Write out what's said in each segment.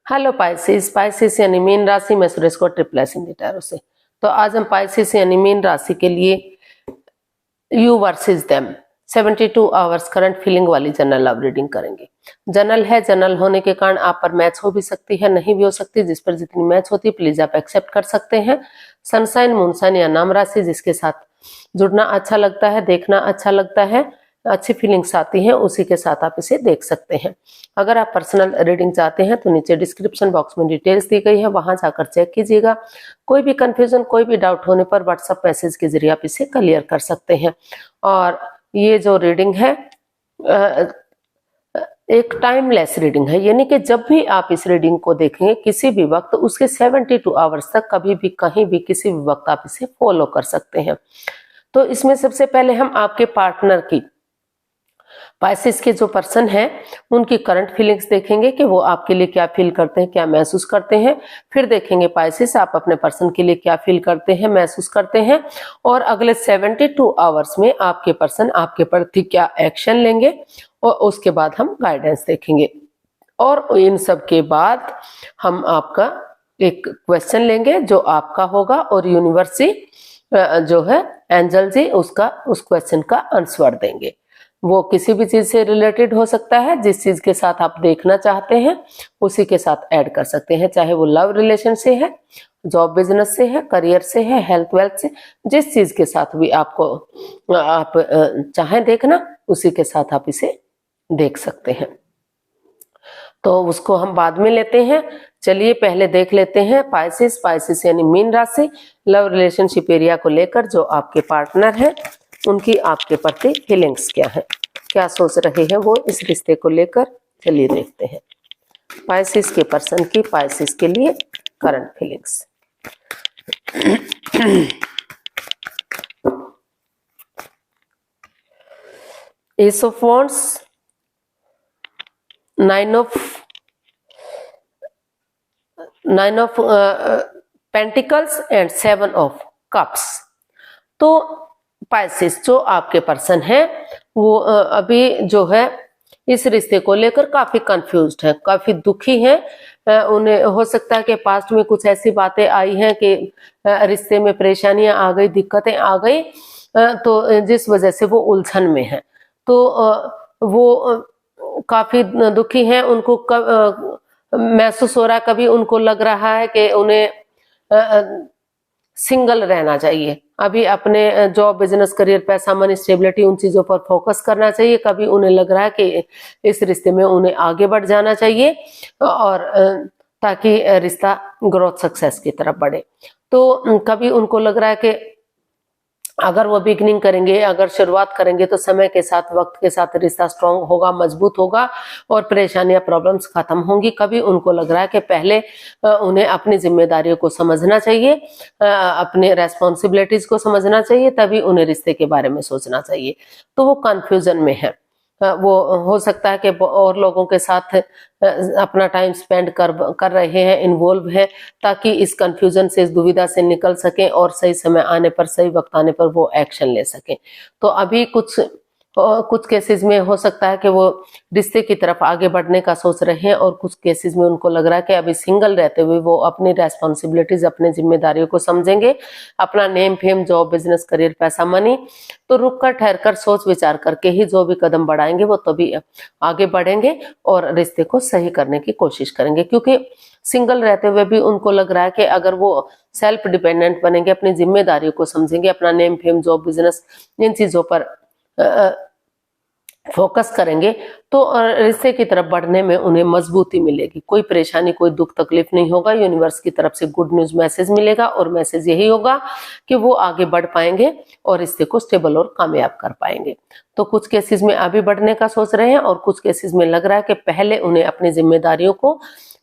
Hello Pisces. Pisces यानी mean राशि में सुरेश को ट्रिपल एस इन टैरो से। तो आज हम पाइसेस यानी मीन राशि के लिए you versus them 72 hours current feeling वाली जनरल लव रीडिंग करेंगे। जनरल है, जनरल होने के कारण आप पर मैच हो भी सकती है, नहीं भी हो सकती। जिस पर जितनी मैच होती है प्लीज आप एक्सेप्ट कर सकते हैं। सनसाइन, मूनसाइन या नाम राशि जिसके साथ जुड़ना अच्छा लगता है, देखना अच्छा लगता है, अच्छी फीलिंग्स आती हैं, उसी के साथ आप इसे देख सकते हैं। अगर आप पर्सनल रीडिंग चाहते हैं तो नीचे डिस्क्रिप्शन बॉक्स में डिटेल्स दी गई है, वहां जाकर चेक कीजिएगा। कोई भी कंफ्यूजन, कोई भी डाउट होने पर व्हाट्सएप मैसेज के जरिए आप इसे क्लियर कर सकते हैं। और ये जो रीडिंग है एक टाइमलेस रीडिंग है, यानी कि जब भी आप इस रीडिंग को देखेंगे किसी भी वक्त, उसके 72 आवर्स तक कभी भी कहीं भी किसी भी वक्त आप इसे फॉलो कर सकते हैं। तो इसमें सबसे पहले हम आपके पार्टनर की, पाइसेस के जो पर्सन है उनकी करंट फीलिंग्स देखेंगे कि वो आपके लिए क्या फील करते हैं, क्या महसूस करते हैं। फिर देखेंगे पाइसेस आप अपने पर्सन के लिए क्या फील करते हैं, महसूस करते हैं। और अगले 72 आवर्स में आपके पर्सन आपके प्रति क्या एक्शन लेंगे, और उसके बाद हम गाइडेंस देखेंगे। और इन सब के बाद हम आपका एक क्वेश्चन लेंगे जो आपका होगा, और यूनिवर्स जी जो है एंजल जी उसका उस क्वेश्चन का आंसर देंगे। वो किसी भी चीज से रिलेटेड हो सकता है, जिस चीज के साथ आप देखना चाहते हैं उसी के साथ ऐड कर सकते हैं, चाहे वो लव रिलेशन से है, जॉब बिजनेस से है, करियर से है, हेल्थ वेल्थ से, जिस चीज के साथ भी आपको आप चाहें देखना उसी के साथ आप इसे देख सकते हैं। तो उसको हम बाद में लेते हैं। चलिए पहले देख लेते हैं पाइसेस। पाइसेस यानी मीन राशि, लव रिलेशनशिप एरिया को लेकर जो आपके पार्टनर है उनकी आपके प्रति फीलिंग्स क्या है, क्या सोच रहे हैं वो इस रिश्ते को लेकर। चलिए देखते हैं पाइसेस के पर्सन की पाइसेस के लिए current feelings. S of wands, nine of pentacles and 7 of cups. तो पाइसेस जो आपके पर्सन है वो अभी जो है इस रिश्ते को लेकर काफी कंफ्यूज्ड है, काफी दुखी है। उन्हें हो सकता है कि पास्ट में कुछ ऐसी बातें आई हैं कि रिश्ते में परेशानियां आ गई, दिक्कतें आ गई, तो जिस वजह से वो उलझन में है। तो वो काफी दुखी हैं। उनको महसूस हो रहा है, कभी उनको लग रहा है कि उन्हें सिंगल रहना चाहिए, अभी अपने जॉब बिजनेस करियर पैसा मनी स्टेबिलिटी उन चीजों पर फोकस करना चाहिए। कभी उन्हें लग रहा है कि इस रिश्ते में उन्हें आगे बढ़ जाना चाहिए और ताकि रिश्ता ग्रोथ सक्सेस की तरफ बढ़े। तो कभी उनको लग रहा है कि अगर वो बिगनिंग करेंगे, अगर शुरुआत करेंगे तो समय के साथ, वक्त के साथ रिश्ता स्ट्रांग होगा, मजबूत होगा और परेशानियां, प्रॉब्लम्स खत्म होंगी। कभी उनको लग रहा है कि पहले उन्हें अपनी जिम्मेदारियों को समझना चाहिए, अपने रेस्पॉन्सिबिलिटीज को समझना चाहिए, तभी उन्हें रिश्ते के बारे में सोचना चाहिए। तो वो कंफ्यूजन में है। वो हो सकता है कि और लोगों के साथ अपना टाइम स्पेंड कर रहे हैं, इन्वॉल्व हैं, ताकि इस कंफ्यूजन से, इस दुविधा से निकल सकें और सही समय आने पर, सही वक्त आने पर वो एक्शन ले सकें। तो अभी कुछ केसेस में हो सकता है कि वो रिश्ते की तरफ आगे बढ़ने का सोच रहे हैं, और कुछ केसेस में उनको लग रहा है कि अभी सिंगल रहते हुए वो अपनी रेस्पॉन्सिबिलिटीज, अपनी जिम्मेदारियों को समझेंगे, अपना name fame, job business career पैसा मनी, तो रुक कर, ठहर कर, सोच विचार करके ही जो भी कदम बढ़ाएंगे वो तभी आगे बढ़ेंगे और रिश्ते को सही करने की कोशिश करेंगे। क्योंकि सिंगल रहते हुए भी उनको लग रहा है कि अगर वो सेल्फ डिपेंडेंट बनेंगे, अपनी जिम्मेदारियों को समझेंगे, अपना नेम फेम, जॉब बिजनेस, इन चीजों पर फोकस करेंगे तो रिश्ते की तरफ बढ़ने में उन्हें मजबूती मिलेगी। कोई परेशानी, कोई दुख तकलीफ नहीं होगा। यूनिवर्स की तरफ से गुड न्यूज मैसेज मिलेगा, और मैसेज यही होगा कि वो आगे बढ़ पाएंगे और रिश्ते को स्टेबल और कामयाब कर पाएंगे। तो कुछ केसेस में अभी बढ़ने का सोच रहे हैं, और कुछ केसेस में लग रहा है कि पहले उन्हें अपनी जिम्मेदारियों को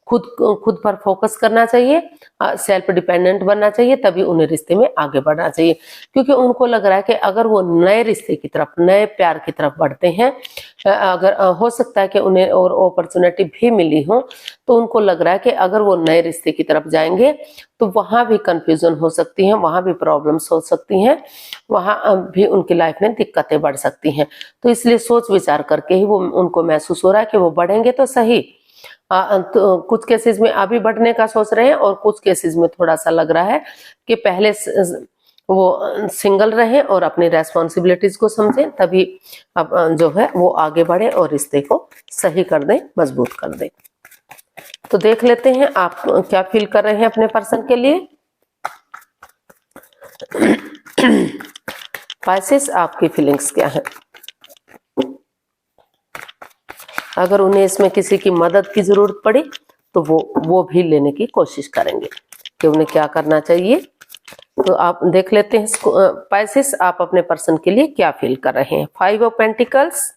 खुद पर फोकस करना चाहिए, सेल्फ डिपेंडेंट बनना चाहिए, तभी उन्हें रिश्ते में आगे बढ़ना चाहिए। क्योंकि उनको लग रहा है कि अगर वो नए रिश्ते की तरफ, नए प्यार की तरफ बढ़ते हैं, अगर हो सकता है कि उन्हें और अपॉर्चुनिटी भी मिली हो, तो उनको लग रहा है कि अगर वो नए रिश्ते की तरफ जाएंगे तो वहां भी कंफ्यूजन हो सकती है, वहां भी प्रॉब्लम्स हो सकती हैं, वहां भी उनकी लाइफ में दिक्कतें बढ़ सकती हैं। तो इसलिए सोच विचार करके ही वो उनको महसूस हो रहा है कि वो बढ़ेंगे तो सही, तो कुछ केसेस में अभी बढ़ने का सोच रहे हैं और कुछ केसेस में थोड़ा सा लग रहा है कि पहले वो सिंगल रहे और अपनी रेस्पॉन्सिबिलिटीज को समझें, तभी अब जो है वो आगे बढ़े और रिश्ते को सही कर दें, मजबूत कर दें। तो देख लेते हैं आप क्या फील कर रहे हैं अपने पर्सन के लिए। पाइसेस, आपकी फीलिंग्स क्या है? अगर उन्हें इसमें किसी की मदद की जरूरत पड़ी तो वो भी लेने की कोशिश करेंगे कि उन्हें क्या करना चाहिए। तो आप देख लेते हैं पाइसेस, आप अपने पर्सन के लिए क्या फील कर रहे हैं। 5 of pentacles,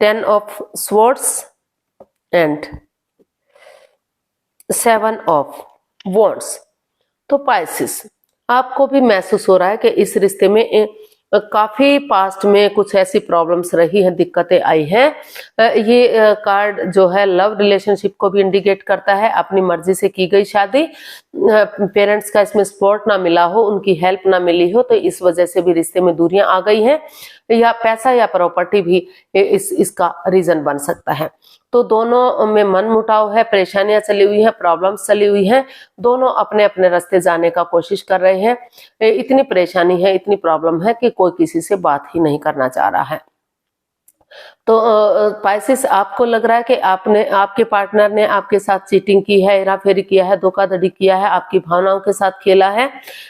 10 of swords and 7 of wands. तो पाइसेस, आपको भी महसूस हो रहा है कि इस रिश्ते में काफी पास्ट में कुछ ऐसी प्रॉब्लम्स रही हैं, दिक्कतें आई हैं। ये कार्ड जो है लव रिलेशनशिप को भी इंडिकेट करता है। अपनी मर्जी से की गई शादी, पेरेंट्स का इसमें सपोर्ट ना मिला हो, उनकी हेल्प ना मिली हो, तो इस वजह से भी रिश्ते में दूरियां आ गई हैं, या पैसा या प्रॉपर्टी भी इसका रीजन बन सकता है। तो दोनों में मन मुटाव है, परेशानियां चली हुई हैं, प्रॉब्लम्स चली हुई हैं, दोनों अपने अपने रास्ते जाने का कोशिश कर रहे हैं। इतनी परेशानी है, इतनी प्रॉब्लम है कि कोई किसी से बात ही नहीं करना चाह रहा है। तो पाइसेस, आपको लग रहा है कि आपके पार्टनर ने आपके साथ चीटिंग की है, हेराफेरी किया है, धोखाधड़ी किया है, आपकी भावनाओं के साथ खेला है,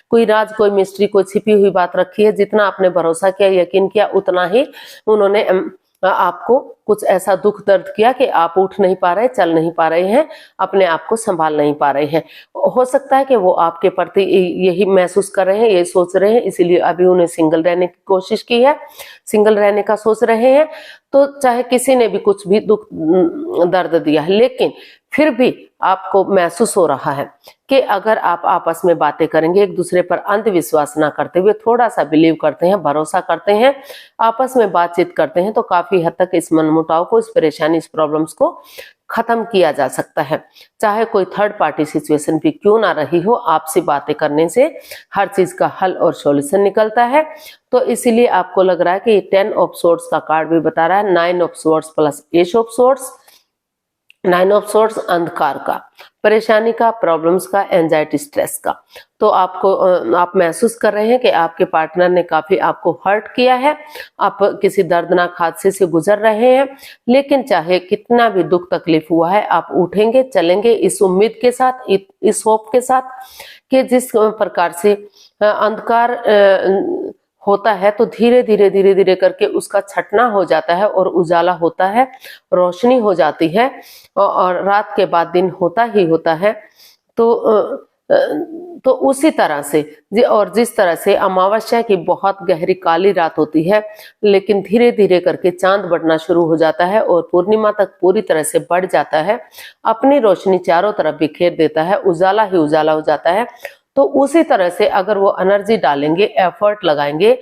कोई राज, कोई मिस्ट्री, कोई छिपी हुई बात रखी है। जितना आपने भरोसा किया, यकीन किया, उतना ही उन्होंने आपको कुछ ऐसा दुख दर्द किया कि आप उठ नहीं पा रहे, चल नहीं पा रहे हैं, अपने आप को संभाल नहीं पा रहे हैं। हो सकता है कि वो आपके प्रति यही महसूस कर रहे हैं, यही सोच रहे हैं, इसीलिए अभी उन्हें सिंगल रहने की कोशिश की है, सिंगल रहने का सोच रहे हैं। तो चाहे किसी ने भी कुछ भी दुख दर्द दिया है, लेकिन फिर भी आपको महसूस हो रहा है कि अगर आप आपस में बातें करेंगे, एक दूसरे पर अंधविश्वास ना करते हुए थोड़ा सा बिलीव करते हैं, भरोसा करते हैं, आपस में बातचीत करते हैं, तो काफी हद तक इस मनमुटाव को, इस परेशानी, इस प्रॉब्लम्स को खत्म किया जा सकता है। चाहे कोई थर्ड पार्टी सिचुएशन भी क्यों ना रही हो, आपसे बातें करने से हर चीज का हल और सॉल्यूशन निकलता है। तो इसीलिए आपको लग रहा है कि 10 ऑफ सोर्ड्स का कार्ड भी बता रहा है 9 of swords plus S of swords. 9 of swords अंधकार का, परेशानी का, प्रॉब्लम्स का, एंजाइटी, स्ट्रेस का। तो आप महसूस कर रहे हैं कि आपके पार्टनर ने काफी आपको हर्ट किया है, आप किसी दर्दनाक हादसे से गुजर रहे हैं, लेकिन चाहे कितना भी दुख तकलीफ हुआ है, आप उठेंगे, चलेंगे इस उम्मीद के साथ, इस होप के साथ कि जिस प्रकार से अंधकार होता है तो धीरे धीरे करके उसका छटना हो जाता है और उजाला होता है, रोशनी हो जाती है, और रात के बाद दिन होता ही होता है। तो उसी तरह से और जिस तरह से अमावस्या की बहुत गहरी काली रात होती है, लेकिन धीरे धीरे करके चांद बढ़ना शुरू हो जाता है और पूर्णिमा तक पूरी तरह से बढ़ जाता है, अपनी रोशनी चारों तरफ बिखेर देता है, उजाला ही उजाला हो जाता है। तो उसी तरह से अगर वो एनर्जी डालेंगे, एफर्ट लगाएंगे,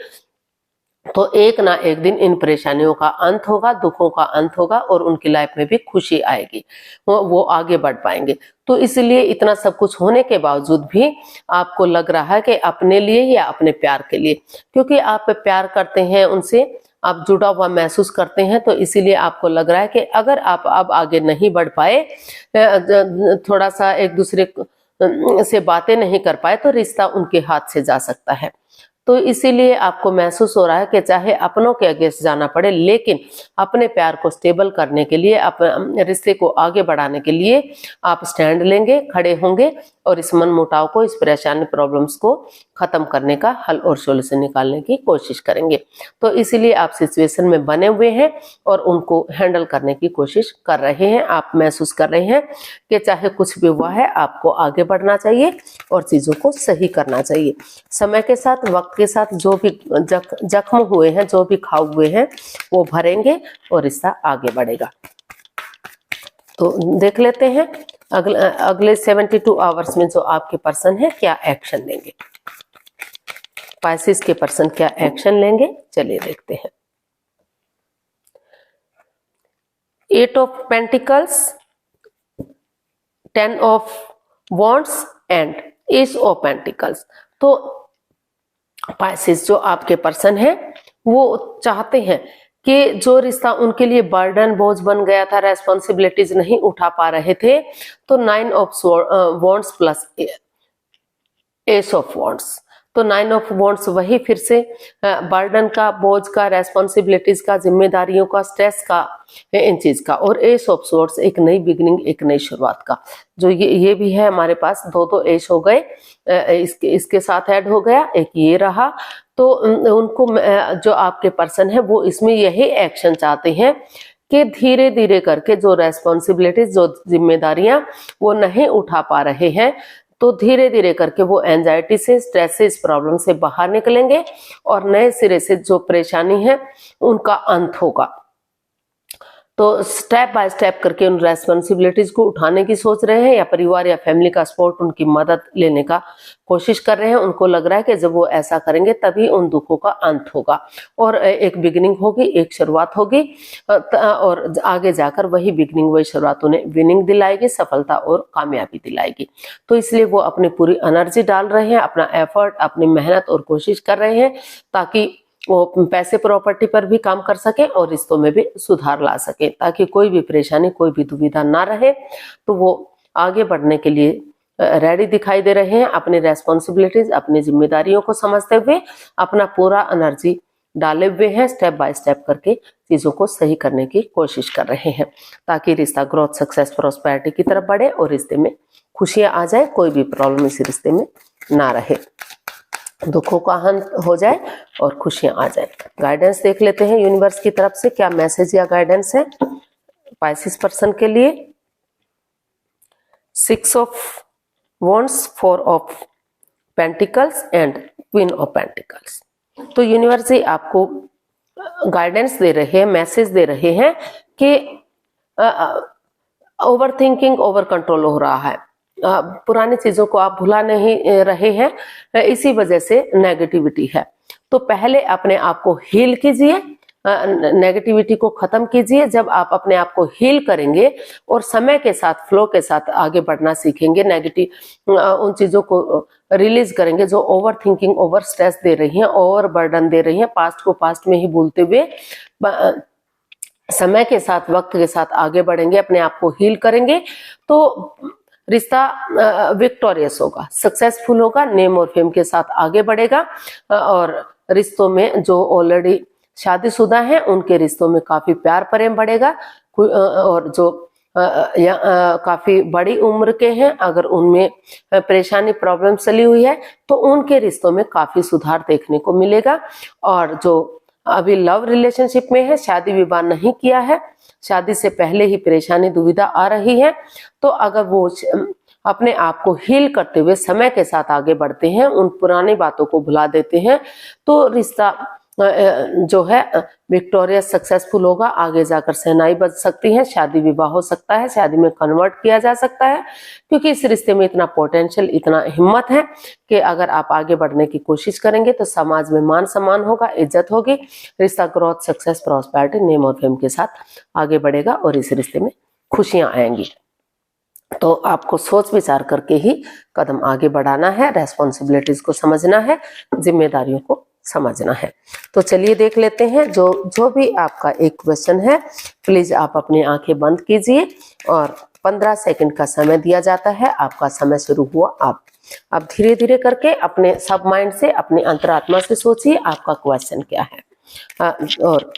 तो एक ना एक दिन इन परेशानियों का अंत होगा, दुखों का अंत होगा और उनकी लाइफ में भी खुशी आएगी, वो आगे बढ़ पाएंगे। तो इसलिए इतना सब कुछ होने के बावजूद भी आपको लग रहा है कि अपने लिए या अपने प्यार के लिए, क्योंकि आप प्यार करते हैं उनसे, आप जुड़ा हुआ महसूस करते हैं, तो इसीलिए आपको लग रहा है कि अगर आप अब आगे नहीं बढ़ पाए, थोड़ा सा एक दूसरे से बातें नहीं कर पाए, तो रिश्ता उनके हाथ से जा सकता है। तो इसीलिए आपको महसूस हो रहा है कि चाहे अपनों के अगेंस्ट जाना पड़े, लेकिन अपने प्यार को स्टेबल करने के लिए, अपने रिश्ते को आगे बढ़ाने के लिए आप स्टैंड लेंगे, खड़े होंगे और इस मनमुटाव को, इस परेशानी, प्रॉब्लम्स को खत्म करने का हल और सॉल्यूशन निकालने की कोशिश करेंगे। तो इसीलिए आप सिचुएशन में बने हुए हैं और उनको हैंडल करने की कोशिश कर रहे हैं। आप महसूस कर रहे हैं कि चाहे कुछ भी हुआ है, आपको आगे बढ़ना चाहिए और चीजों को सही करना चाहिए। समय के साथ, वक्त के साथ जो भी जख्म हुए हैं, जो भी घाव हुए हैं, वो भरेंगे और रिश्ता आगे बढ़ेगा। तो देख लेते हैं अगले 72 आवर्स में जो आपके पर्सन है क्या एक्शन लेंगे। पाइसेस के पर्सन क्या एक्शन लेंगे, चलिए देखते हैं। 8 of pentacles, 10 of wands and S of pentacles. तो पाइसेस जो आपके पर्सन है वो चाहते हैं कि जो रिश्ता उनके लिए बर्डन बोझ बन गया था, रेस्पॉन्सिबिलिटीज नहीं उठा पा रहे थे, तो 9 of wands plus S of wands, तो 9 ऑफ वॉन्ड्स वही फिर से बर्डन का, बोझ का, रेस्पॉन्सिबिलिटीज का, जिम्मेदारियों का, स्ट्रेस का, इन चीज का, और एस ऑफ स्वॉर्ड्स एक नई बिगिनिंग, एक नई शुरुआत का। जो ये भी है हमारे पास, दो एस हो गए, इसके साथ ऐड हो गया, एक ये रहा। तो उनको जो आपके पर्सन है वो इसमें यही एक्शन चाहते हैं कि धीरे धीरे करके जो रेस्पॉन्सिबिलिटीज, जो जिम्मेदारियां वो नहीं उठा पा रहे हैं, तो धीरे धीरे करके वो एंजाइटी से, स्ट्रेस से, इस प्रॉब्लम से बाहर निकलेंगे और नए सिरे से जो परेशानी है उनका अंत होगा। तो स्टेप बाय स्टेप करके उन रेस्पॉन्सिबिलिटीज को उठाने की सोच रहे हैं, या परिवार या फैमिली का सपोर्ट, उनकी मदद लेने का कोशिश कर रहे हैं। उनको लग रहा है कि जब वो ऐसा करेंगे तभी उन दुखों का अंत होगा और एक बिगिनिंग होगी, एक शुरुआत होगी, और आगे जाकर वही बिगिनिंग, वही शुरुआत उन्हें विनिंग दिलाएगी, सफलता और कामयाबी दिलाएगी। तो इसलिए वो अपनी पूरी एनर्जी डाल रहे हैं, अपना एफर्ट, अपनी मेहनत और कोशिश कर रहे हैं, ताकि वो पैसे प्रॉपर्टी पर भी काम कर सके और रिश्तों में भी सुधार ला सके, ताकि कोई भी परेशानी, कोई भी दुविधा ना रहे। तो वो आगे बढ़ने के लिए रेडी दिखाई दे रहे हैं, अपनी रेस्पॉन्सिबिलिटीज, अपनी जिम्मेदारियों को समझते हुए अपना पूरा एनर्जी डाले हुए हैं, स्टेप बाय स्टेप करके चीजों को सही करने की कोशिश कर रहे हैं, ताकि रिश्ता ग्रोथ, सक्सेस, प्रॉस्पेरिटी की तरफ बढ़े और रिश्ते में खुशियां आ जाए, कोई भी प्रॉब्लम इस रिश्ते में ना रहे, दुखों का अंत हो जाए और खुशियां आ जाए। गाइडेंस देख लेते हैं यूनिवर्स की तरफ से क्या मैसेज या गाइडेंस है पाइसेस पर्सन के लिए। 6 of wands, 4 of pentacles and queen of pentacles. तो यूनिवर्स ही आपको गाइडेंस दे रहे हैं, मैसेज दे रहे हैं कि ओवर थिंकिंग, ओवर कंट्रोल हो रहा है, पुरानी चीजों को आप भुला नहीं रहे हैं, इसी वजह से नेगेटिविटी है। तो पहले अपने आप को हील कीजिए, नेगेटिविटी को खत्म कीजिए। जब आप अपने आप को हील करेंगे और समय के साथ, फ्लो के साथ आगे बढ़ना सीखेंगे, नेगेटिव उन चीजों को रिलीज करेंगे जो ओवर थिंकिंग, ओवर स्ट्रेस दे रही हैं, ओवर बर्डन दे रही हैं, पास्ट को पास्ट में ही भूलते हुए समय के साथ, वक्त के साथ आगे बढ़ेंगे, अपने आप को हील करेंगे, तो रिश्ता विक्टोरियस होगा, सक्सेसफुल होगा, नेम और फेम के साथ आगे बढ़ेगा। और रिश्तों में जो ऑलरेडी शादीशुदा हैं उनके रिश्तों में काफी प्यार प्रेम बढ़ेगा, और जो काफी बड़ी उम्र के हैं, अगर उनमें परेशानी, प्रॉब्लम चली हुई है, तो उनके रिश्तों में काफी सुधार देखने को मिलेगा। और जो अभी लव रिलेशनशिप में है, शादी विवाह नहीं किया है, शादी से पहले ही परेशानी, दुविधा आ रही है, तो अगर वो अपने आप को हील करते हुए समय के साथ आगे बढ़ते हैं, उन पुरानी बातों को भुला देते हैं, तो रिश्ता जो है विक्टोरियस, सक्सेसफुल होगा, आगे जाकर सहनाई बच सकती है, शादी विवाह हो सकता है, शादी में कन्वर्ट किया जा सकता है, क्योंकि इस रिश्ते में इतना पोटेंशियल, इतना हिम्मत है कि अगर आप आगे बढ़ने की कोशिश करेंगे तो समाज में मान सम्मान होगा, इज्जत होगी, रिश्ता ग्रोथ, सक्सेस, प्रॉस्पेरिटी, नेम और फेम के साथ आगे बढ़ेगा और इस रिश्ते में खुशियां आएंगी। तो आपको सोच विचार करके ही कदम आगे बढ़ाना है, रेस्पॉन्सिबिलिटीज को समझना है, जिम्मेदारियों को समझना है। तो चलिए देख लेते हैं जो भी आपका एक क्वेश्चन है, प्लीज आप अपनी आंखें बंद कीजिए और 15 सेकंड का समय दिया जाता है। आपका समय शुरू हुआ। आप धीरे धीरे करके अपने सब माइंड से, अपनी अंतरात्मा से सोचिए आपका क्वेश्चन क्या है, और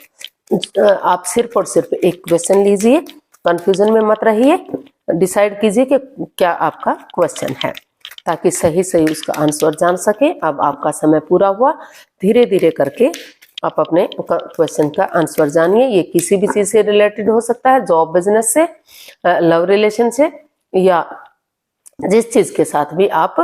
आप सिर्फ और सिर्फ एक क्वेश्चन लीजिए, कंफ्यूजन में मत रहिए, डिसाइड कीजिए कि क्या आपका क्वेश्चन है, ताकि सही सही उसका आंसर जान सके। अब आपका समय पूरा हुआ, धीरे धीरे करके आप अपने क्वेश्चन का आंसर जानिए। ये किसी भी चीज से रिलेटेड हो सकता है, जॉब, बिजनेस से, लव रिलेशन से, या जिस चीज के साथ भी आप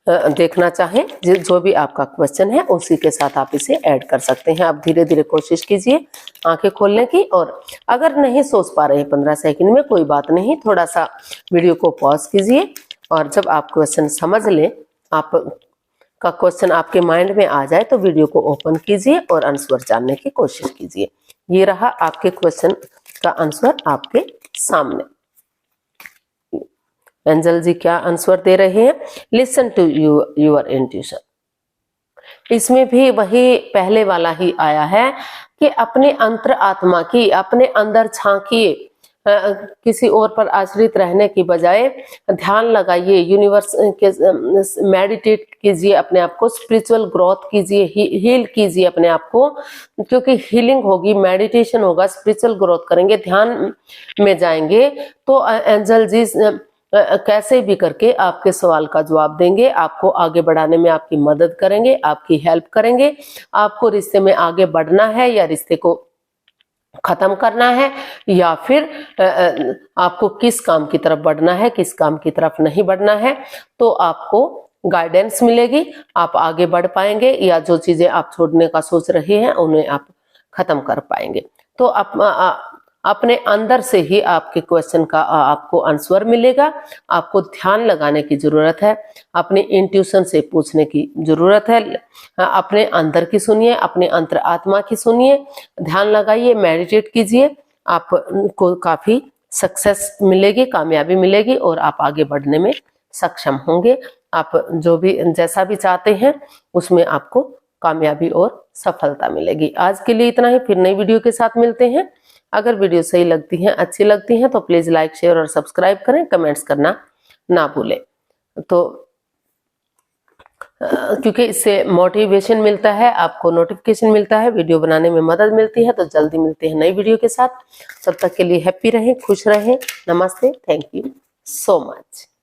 देखना चाहें, जो भी आपका क्वेश्चन है उसी के साथ आप इसे ऐड कर सकते हैं। आप धीरे धीरे कोशिश कीजिए आंखें खोलने की, और अगर नहीं सोच पा रहे 15 सेकंड में, कोई बात नहीं, थोड़ा सा वीडियो को पॉज कीजिए, और जब आप क्वेश्चन समझ लें, आप का क्वेश्चन आपके माइंड में आ जाए, तो वीडियो को ओपन कीजिए और आंसर जानने की कोशिश कीजिए। ये रहा आपके क्वेश्चन का आंसर आपके सामने। एंजल जी क्या आंसर दे रहे हैं? Listen to your intuition. इसमें भी वही पहले वाला ही आया है कि अपने अंतर आत्मा की, अपने अंदर झांकिए, किसी और पर आश्रित रहने की बजाय ध्यान लगाइए, यूनिवर्स के मेडिटेट कीजिए, अपने आप को स्पिरिचुअल ग्रोथ कीजिए, हील कीजिए अपने आप को, क्योंकि हीलिंग होगी, मेडिटेशन होगा, स्पिरिचुअल ग्रोथ करेंगे, ध्यान में जाएंगे तो एंजल जी कैसे भी करके आपके सवाल का जवाब देंगे, आपको आगे बढ़ाने में आपकी मदद करेंगे, आपकी हेल्प करेंगे। आपको रिश्ते में आगे बढ़ना है या रिश्ते को खत्म करना है, या फिर आपको किस काम की तरफ बढ़ना है, किस काम की तरफ नहीं बढ़ना है, तो आपको गाइडेंस मिलेगी, आप आगे बढ़ पाएंगे, या जो चीजें आप छोड़ने का सोच रहे हैं उन्हें आप खत्म कर पाएंगे। तो अपने अंदर से ही आपके क्वेश्चन का आपको आंसर मिलेगा। आपको ध्यान लगाने की जरूरत है, अपने इंट्यूशन से पूछने की जरूरत है, अपने अंदर की सुनिए, अपने अंतर आत्मा की सुनिए, ध्यान लगाइए, मेडिटेट कीजिए, आपको काफी सक्सेस मिलेगी, कामयाबी मिलेगी और आप आगे बढ़ने में सक्षम होंगे। आप जो भी जैसा भी चाहते हैं उसमें आपको कामयाबी और सफलता मिलेगी। आज के लिए इतना ही, फिर नई वीडियो के साथ मिलते हैं। अगर वीडियो सही लगती है, अच्छी लगती है तो प्लीज लाइक, शेयर और सब्सक्राइब करें, कमेंट्स करना ना भूलें। तो क्योंकि इससे मोटिवेशन मिलता है, आपको नोटिफिकेशन मिलता है, वीडियो बनाने में मदद मिलती है। तो जल्दी मिलते हैं नई वीडियो के साथ। तब तक के लिए हैप्पी रहें, खुश रहें। नमस्ते, थैंक यू सो मच।